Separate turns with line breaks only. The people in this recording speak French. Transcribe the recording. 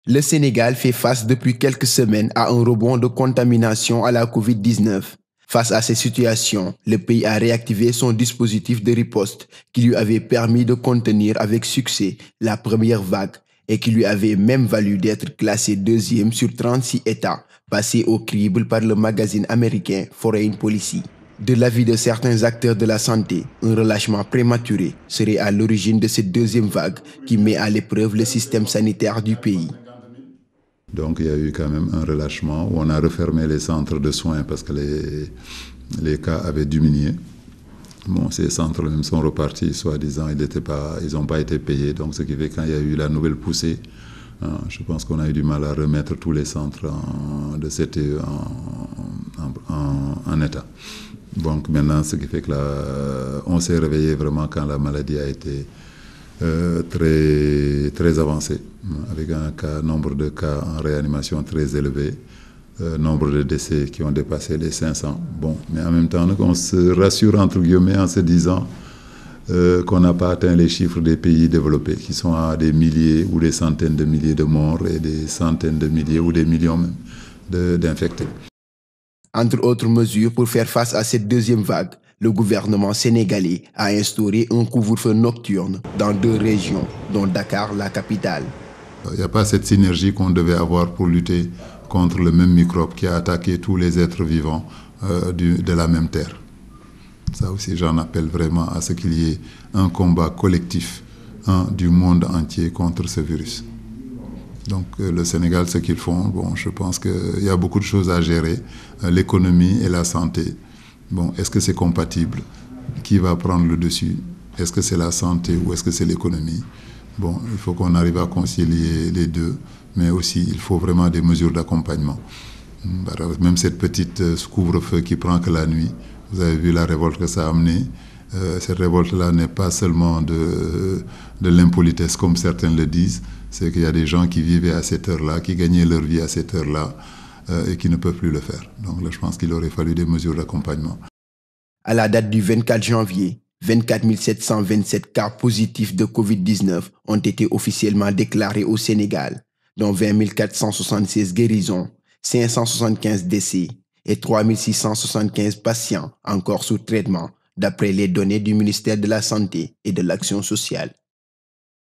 Le Sénégal fait face depuis quelques semaines à un rebond de contamination à la COVID-19. Face à ces situations, le pays a réactivé son dispositif de riposte qui lui avait permis de contenir avec succès la première vague et qui lui avait même valu d'être classé deuxième sur 36 États, passé au crible par le magazine américain Foreign Policy. De l'avis de certains acteurs de la santé, un relâchement prématuré serait à l'origine de cette deuxième vague qui met à l'épreuve le système sanitaire du pays.
Donc il y a eu quand même un relâchement où on a refermé les centres de soins parce que les cas avaient diminué. Bon, ces centres même sont repartis, soi-disant, ils n'ont pas été payés. Donc ce qui fait quand il y a eu la nouvelle poussée, je pense qu'on a eu du mal à remettre tous les centres de CTE en état. Donc maintenant, ce qui fait que on s'est réveillé vraiment quand la maladie a été très avancée, avec un nombre de cas en réanimation très élevé, nombre de décès qui ont dépassé les 500. Bon, mais en même temps, on se rassure entre guillemets en se disant qu'on n'a pas atteint les chiffres des pays développés, qui sont à des milliers ou des centaines de milliers de morts et des centaines de milliers ou des millions même d'infectés.
Entre autres mesures pour faire face à cette deuxième vague, le gouvernement sénégalais a instauré un couvre-feu nocturne dans 2 régions, dont Dakar, la capitale.
Il n'y a pas cette synergie qu'on devait avoir pour lutter contre le même microbe qui a attaqué tous les êtres vivants de la même terre. Ça aussi, j'en appelle vraiment à ce qu'il y ait un combat collectif du monde entier contre ce virus. Donc le Sénégal, ce qu'ils font, bon, je pense qu'il y a beaucoup de choses à gérer, l'économie et la santé. Bon, est-ce que c'est compatible? Qui va prendre le dessus? Est-ce que c'est la santé ou est-ce que c'est l'économie? Bon, il faut qu'on arrive à concilier les deux, mais aussi il faut vraiment des mesures d'accompagnement. Même cette petite couvre-feu qui prend que la nuit, vous avez vu la révolte que ça a amené. Cette révolte-là n'est pas seulement de l'impolitesse comme certains le disent, c'est qu'il y a des gens qui vivaient à cette heure-là, qui gagnaient leur vie à cette heure-là et qui ne peuvent plus le faire. Donc là, je pense qu'il aurait fallu des mesures d'accompagnement.
À la date du 24 janvier, 24 727 cas positifs de COVID-19 ont été officiellement déclarés au Sénégal, dont 20 476 guérisons, 575 décès et 3 675 patients encore sous traitement, d'après les données du ministère de la Santé et de l'Action sociale.